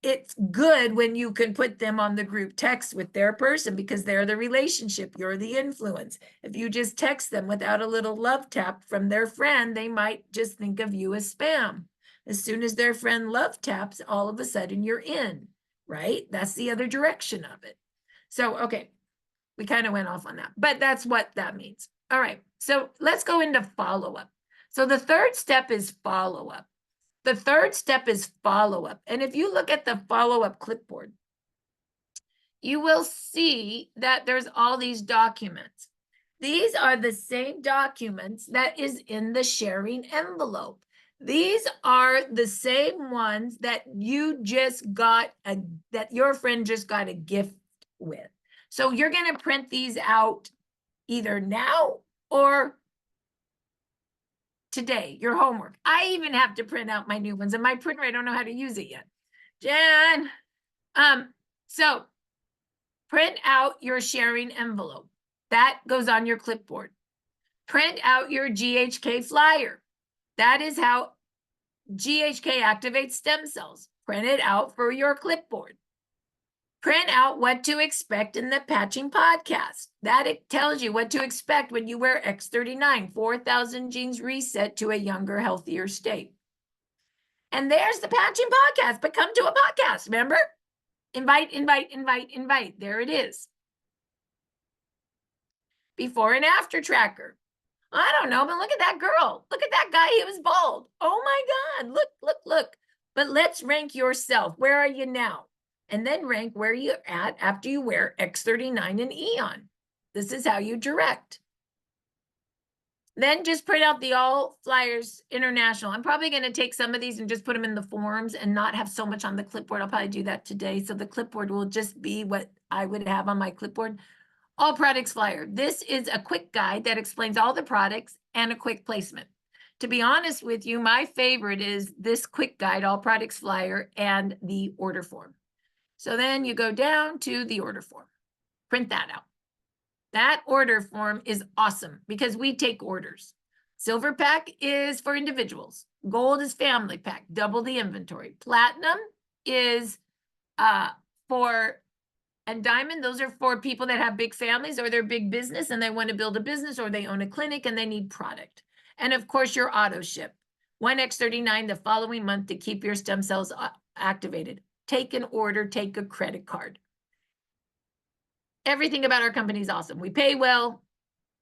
it's good when you can put them on the group text with their person because they're the relationship, you're the influence. If you just text them without a little love tap from their friend, they might just think of you as spam. As soon as their friend love taps, all of a sudden you're in, right? That's the other direction of it. So, okay, we kind of went off on that, but that's what that means. All right, so let's go into follow-up. So the third step is follow-up. The third step is follow-up. And if you look at the follow-up clipboard, you will see that there's all these documents. These are the same documents that is in the sharing envelope. These are the same ones that you just got that your friend just got a gift with. So you're going to print these out either now or today, your homework. I even have to print out my new ones, and my printer, I don't know how to use it yet. Jen, so print out your sharing envelope. That goes on your clipboard. Print out your GHK flyer. That is how GHK activates stem cells. Print it out for your clipboard. Print out what to expect in the patching podcast. That it tells you what to expect when you wear X39, 4,000 genes reset to a younger, healthier state. And there's the patching podcast, but come to a podcast, remember? Invite, invite, invite, invite. There it is. Before and after tracker. I don't know, but look at that girl. Look at that guy. He was bald. Oh my God. Look, look, look. But let's rank yourself. Where are you now? And then rank where you're at after you wear X39 and Eon. This is how you direct. Then just print out the All Flyers International. I'm probably going to take some of these and just put them in the forms and not have so much on the clipboard. I'll probably do that today. So the clipboard will just be what I would have on my clipboard. All Products Flyer. This is a quick guide that explains all the products and a quick placement. To be honest with you, my favorite is this quick guide, All Products Flyer, and the order form. So then you go down to the order form. Print that out. That order form is awesome because we take orders. Silver pack is for individuals. Gold is family pack, double the inventory. Platinum is and diamond, those are for people that have big families or they're big business and they want to build a business or they own a clinic and they need product. And of course, your auto ship. 1X39 the following month to keep your stem cells activated. Take an order, take a credit card. Everything about our company is awesome. We pay well,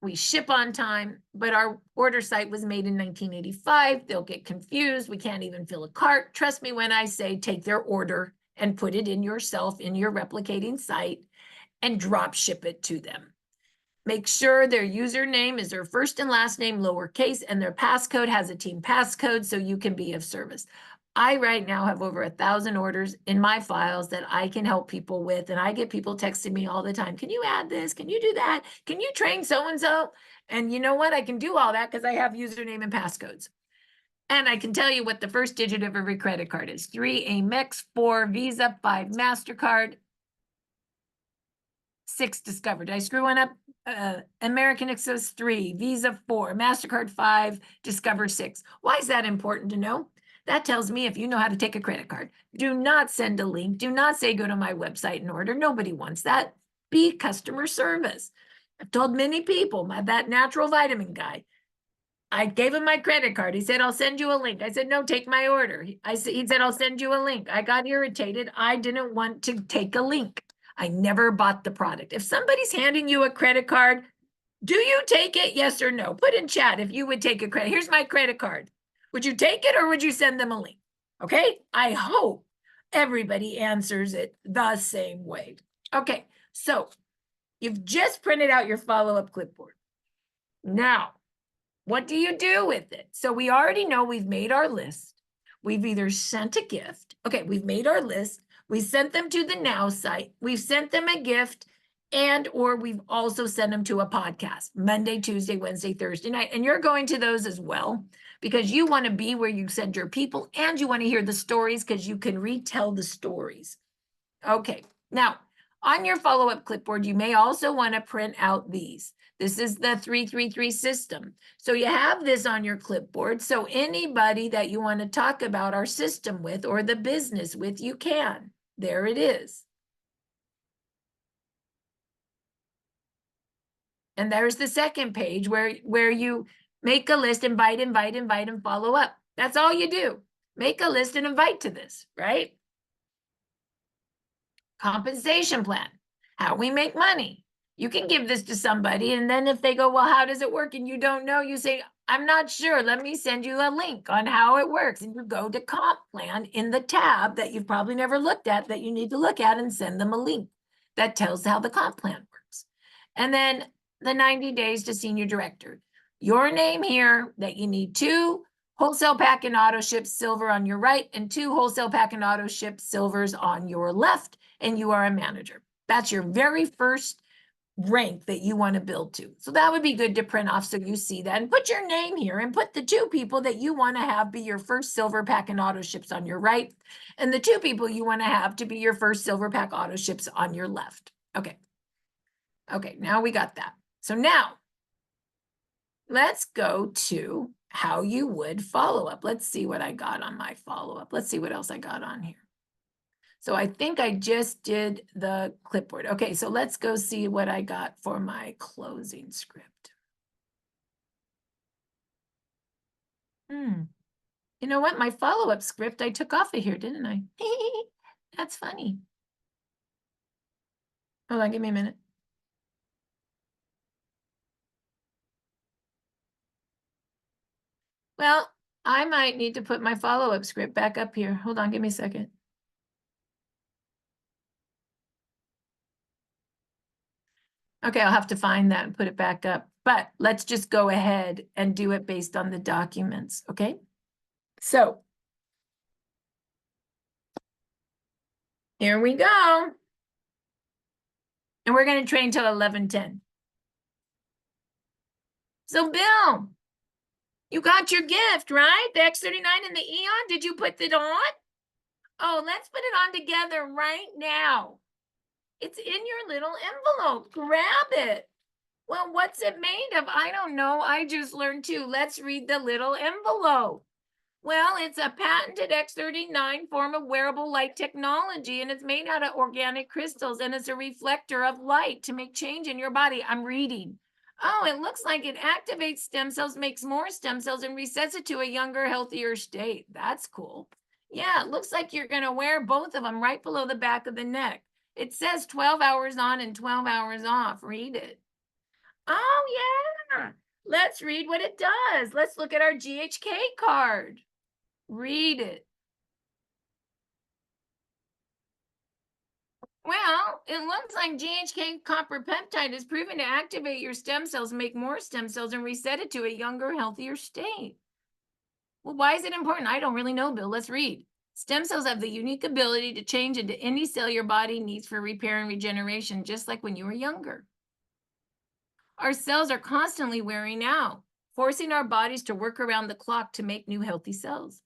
we ship on time, but our order site was made in 1985. They'll get confused. We can't even fill a cart. Trust me when I say take their order and put it in yourself in your replicating site and drop ship it to them. Make sure their username is their first and last name, lowercase, and their passcode has a team passcode so you can be of service. I right now have over 1,000 orders in my files that I can help people with, and I get people texting me all the time. Can you add this? Can you do that? Can you train so-and-so? And you know what? I can do all that because I have username and passcodes. And I can tell you what the first digit of every credit card is. 3 Amex, 4 Visa, 5 MasterCard, 6 Discover. Did I screw one up? American Express 3, Visa 4, MasterCard 5, Discover 6. Why is that important to know? That tells me if you know how to take a credit card. Do not send a link. Do not say go to my website and order. Nobody wants that. Be customer service. I've told many people, that natural vitamin guy, I gave him my credit card. He said, I'll send you a link. I said, no, take my order. He said, I'll send you a link. I got irritated. I didn't want to take a link. I never bought the product. If somebody's handing you a credit card, do you take it? Yes or no? Put in chat if you would take a credit. Here's my credit card. Would you take it or would you send them a link? Okay. I hope everybody answers it the same way. Okay. So you've just printed out your follow-up clipboard. Now, what do you do with it? So we already know we've made our list. We've either sent a gift. Okay, we've made our list. We sent them to the Now site. We've sent them a gift and or we've also sent them to a podcast Monday, Tuesday, Wednesday, Thursday night. And you're going to those as well because you want to be where you send your people and you want to hear the stories because you can retell the stories. Okay, now on your follow-up clipboard, you may also want to print out these. This is the 333 system. So you have this on your clipboard. So anybody that you want to talk about our system with or the business with, you can. There it is. And there's the second page where you make a list, invite, and follow up. That's all you do. Make a list and invite to this, right? Compensation plan, how we make money. You can give this to somebody and then if they go, well, how does it work? And you don't know, you say, I'm not sure. Let me send you a link on how it works. And you go to comp plan in the tab that you've probably never looked at that you need to look at and send them a link that tells how the comp plan works. And then the 90 days to senior director. Your name here that you need 2 wholesale pack and auto ship silver on your right and 2 wholesale pack and auto ship silvers on your left, and you are a manager. That's your very first rank that you want to build to. So that would be good to print off so you see that and put your name here and put the 2 people that you want to have be your first silver pack and auto ships on your right and the 2 people you want to have to be your first silver pack auto ships on your left. Okay. Okay, now we got that. So now let's go to how you would follow up. Let's see what I got on my follow up. Let's see what else I got on here. So I think I just did the clipboard. Okay, so let's go see what I got for my closing script. You know what? My follow-up script I took off of here, didn't I? That's funny. Hold on, give me a minute. Well, I might need to put my follow-up script back up here. Hold on, give me a second. Okay, I'll have to find that and put it back up. But let's just go ahead and do it based on the documents, okay? So here we go. And we're going to train till 11:10. So Bill, you got your gift, right? The X39 and the Eon, did you put it on? Oh, let's put it on together right now. It's in your little envelope. Grab it. Well, what's it made of? I don't know. I just learned too. Let's read the little envelope. Well, it's a patented X39 form of wearable light technology, and it's made out of organic crystals, and it's a reflector of light to make change in your body. I'm reading. Oh, it looks like it activates stem cells, makes more stem cells, and resets it to a younger, healthier state. That's cool. Yeah, it looks like you're going to wear both of them right below the back of the neck. It says 12 hours on and 12 hours off. Read it. Oh, yeah. Let's read what it does. Let's look at our GHK card. Read it. Well, it looks like GHK copper peptide is proven to activate your stem cells, make more stem cells, and reset it to a younger, healthier state. Well, why is it important? I don't really know, Bill. Let's read. Stem cells have the unique ability to change into any cell your body needs for repair and regeneration, just like when you were younger. Our cells are constantly wearing out, forcing our bodies to work around the clock to make new healthy cells.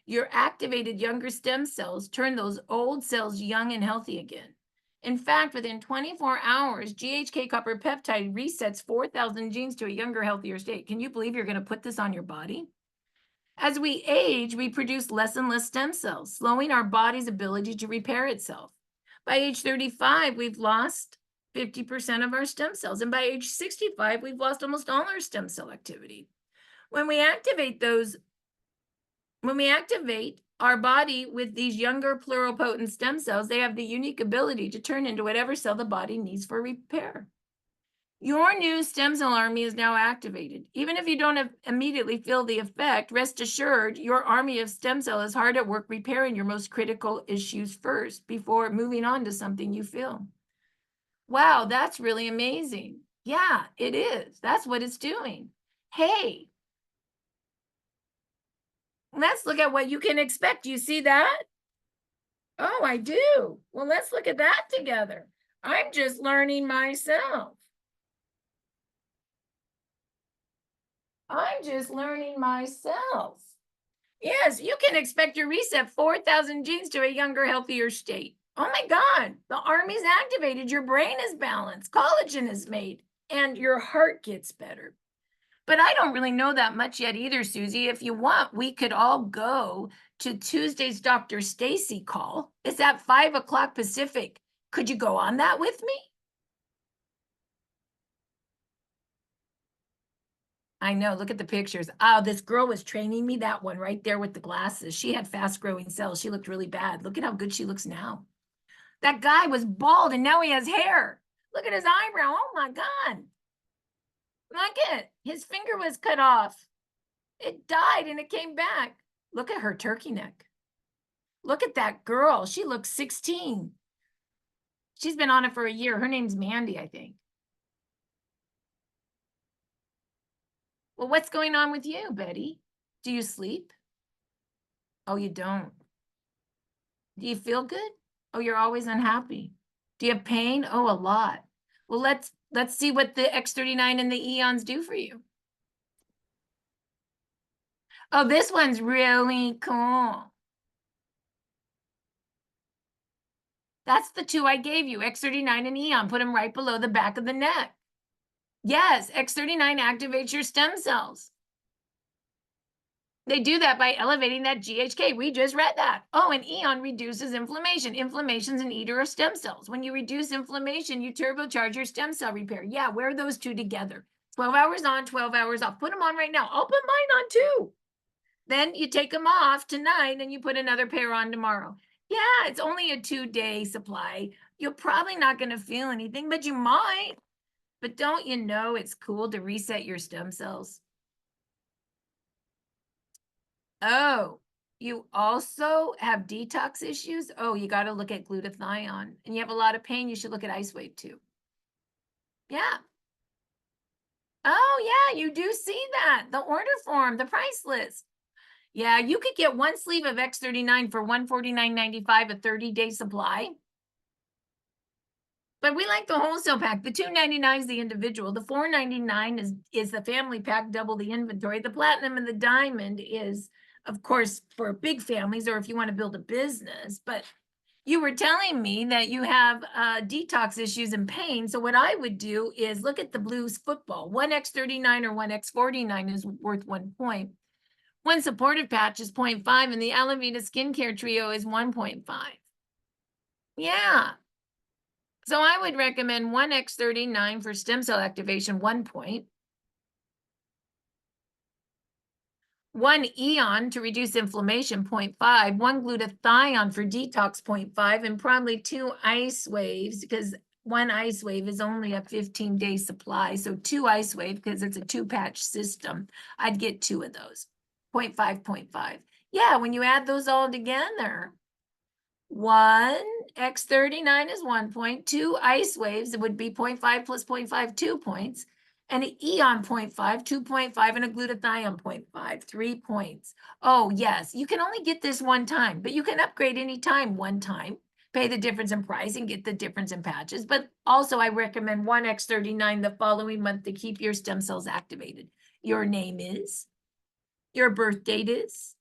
Your activated younger stem cells turn those old cells young and healthy again. In fact, within 24 hours, GHK copper peptide resets 4,000 genes to a younger, healthier state. Can you believe you're going to put this on your body? As we age, we produce less and less stem cells, slowing our body's ability to repair itself. By age 35, we've lost 50% of our stem cells. And by age 65, we've lost almost all our stem cell activity. When we activate our body with these younger pluripotent stem cells, they have the unique ability to turn into whatever cell the body needs for repair. Your new stem cell army is now activated. Even if you don't immediately feel the effect, rest assured your army of stem cell is hard at work repairing your most critical issues first before moving on to something you feel. Wow, that's really amazing. Yeah, it is. That's what it's doing. Hey, let's look at what you can expect. You see that? Oh, I do. Well, let's look at that together. I'm just learning myself. I'm just learning myself. Yes, you can expect to reset 4,000 genes to a younger, healthier state. Oh my God, the army's activated, your brain is balanced, collagen is made, and your heart gets better. But I don't really know that much yet either, Susie. If you want, we could all go to Tuesday's Dr. Stacy call. It's at 5 o'clock Pacific. Could you go on that with me? I know, look at the pictures. Oh, this girl was training me, that one right there with the glasses. She had fast growing cells. She looked really bad. Look at how good she looks now. That guy was bald and now he has hair. Look at his eyebrow. Oh my God. Look at his finger was cut off. It died and it came back. Look at her turkey neck. Look at that girl. She looks 16. She's been on it for a year. Her name's Mandy, I think. Well, what's going on with you, Betty? Do you sleep? Oh, you don't. Do you feel good? Oh, you're always unhappy. Do you have pain? Oh, a lot. Well, let's see what the X39 and the Eons do for you. Oh, this one's really cool. That's the two I gave you, X39 and Eon. Put them right below the back of the neck. Yes, X39 activates your stem cells. They do that by elevating that GHK. We just read that. Oh, and Eon reduces inflammation. Inflammation's an eater of stem cells. When you reduce inflammation, you turbocharge your stem cell repair. Yeah, wear those two together. 12 hours on, 12 hours off. Put them on right now. I'll put mine on too. Then you take them off tonight and you put another pair on tomorrow. Yeah, it's only a 2-day supply. You're probably not going to feel anything, but you might. But don't you know it's cool to reset your stem cells? Oh, you also have detox issues? Oh, you got to look at glutathione. And you have a lot of pain, you should look at Icewave too. Yeah. Oh, yeah, you do see that. The order form, the price list. Yeah, you could get one sleeve of X39 for $149.95, a 30-day supply. But we like the wholesale pack. The $299 is the individual. The $499 is the family pack, double the inventory. The platinum and the diamond is, of course, for big families or if you want to build a business. But you were telling me that you have detox issues and pain. So what I would do is look at the Blues football. One X39 or one X49 is worth 1 point. One supportive patch is 0.5 and the Alavita skincare trio is 1.5. Yeah. So I would recommend one X39 for stem cell activation, 1 point. One Eon to reduce inflammation, 0.5. One glutathione for detox, 0.5. And probably 2 Icewaves because one Icewave is only a 15-day supply. So 2 Icewave because it's a 2-patch system. I'd get 2 of those, 0.5, 0.5. Yeah, when you add those all together, one X39 is 1 point, 2 Icewaves, it would be 0.5 plus 0.5, 2 points, and an Eon 0.5, 2.5, and a glutathione 0.5, 3 points. Oh, yes, you can only get this one time, but you can upgrade anytime one time, pay the difference in price and get the difference in patches. But also I recommend one X39 the following month to keep your stem cells activated. Your name is, your birth date is,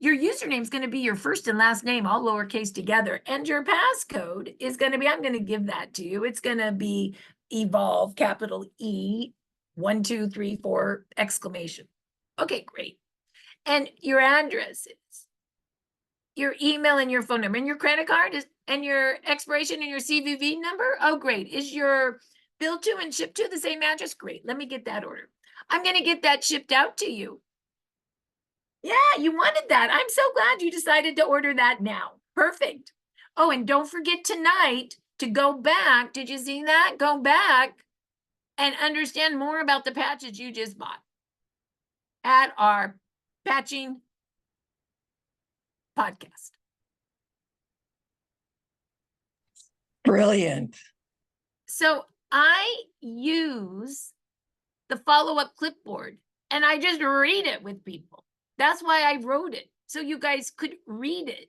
your username is going to be your first and last name, all lowercase together. And your passcode is going to be, I'm going to give that to you. It's going to be evolve, capital E, 1, 2, 3, 4, exclamation. Okay, great. And your address is, your email and your phone number, and your credit card is, and your expiration and your CVV number. Oh, great. Is your bill to and shipped to the same address? Great. Let me get that order. I'm going to get that shipped out to you. Yeah, you wanted that. I'm so glad you decided to order that now. Perfect. Oh, and don't forget tonight to go back. Did you see that? Go back and understand more about the patches you just bought at our patching podcast. Brilliant. So I use the follow-up clipboard and I just read it with people. That's why I wrote it, so you guys could read it.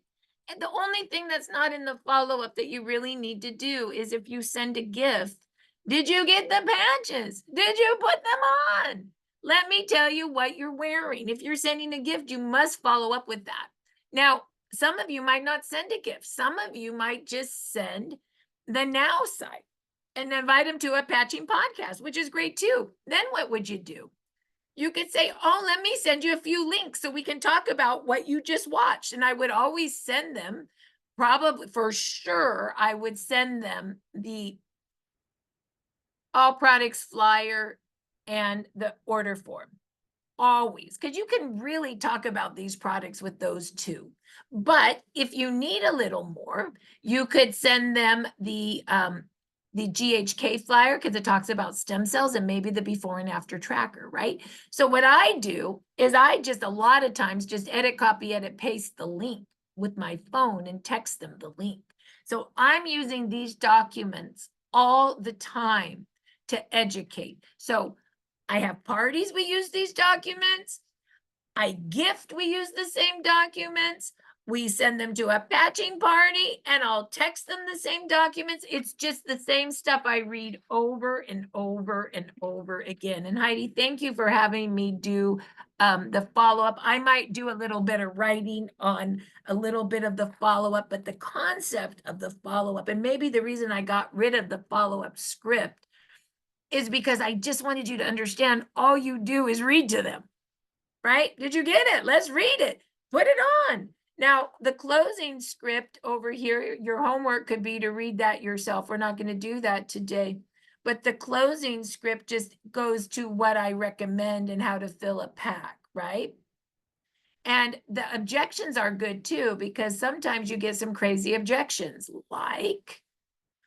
And the only thing that's not in the follow-up that you really need to do is if you send a gift, did you get the patches? Did you put them on? Let me tell you what you're wearing. If you're sending a gift, you must follow up with that. Now, some of you might not send a gift. Some of you might just send the now site and invite them to a patching podcast, which is great too. Then what would you do? You could say, oh, let me send you a few links so we can talk about what you just watched. And I would always send them, probably for sure, I would send them the all products flyer and the order form. Always, because you can really talk about these products with those two. But if you need a little more, you could send them the GHK flyer because it talks about stem cells and maybe the before and after tracker, right? So what I do is I just a lot of times just edit, copy, edit, paste the link with my phone and text them the link. So I'm using these documents all the time to educate. So I have parties, we use these documents. I gift, we use the same documents. We send them to a patching party and I'll text them the same documents. It's just the same stuff I read over and over and over again. And Heidi, thank you for having me do the follow-up. I might do a little bit of writing on a little bit of the follow-up, but the concept of the follow-up, and maybe the reason I got rid of the follow-up script is because I just wanted you to understand all you do is read to them. Right? Did you get it? Let's read it. Put it on. Now, the closing script over here, your homework could be to read that yourself. We're not going to do that today. But the closing script just goes to what I recommend and how to fill a pack, right? And the objections are good too, because sometimes you get some crazy objections, like,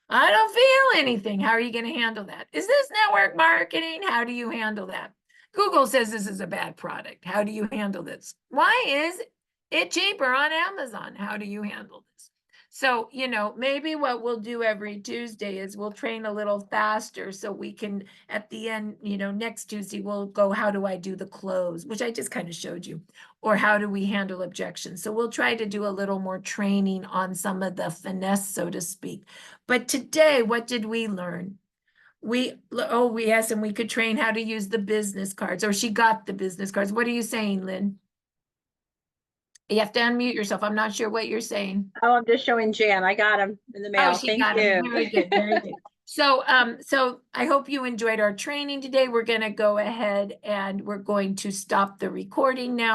I don't feel anything. How are you going to handle that? Is this network marketing? How do you handle that? Google says this is a bad product. How do you handle this? Why is it cheaper on Amazon? How do you handle this? So, you know, maybe what we'll do every Tuesday is we'll train a little faster so we can, at the end, you know, next Tuesday, we'll go, how do I do the close, which I just kind of showed you, or how do we handle objections? So we'll try to do a little more training on some of the finesse, so to speak. But today, what did we learn? Yes, and we could train how to use the business cards, or she got the business cards. What are you saying, Lynn? You have to unmute yourself. I'm not sure what you're saying. Oh, I'm just showing Jan. I got him in the Oh, mail. she Thank got you. it. Very good, very good. So I hope you enjoyed our training today. We're going to go ahead and we're going to stop the recording now.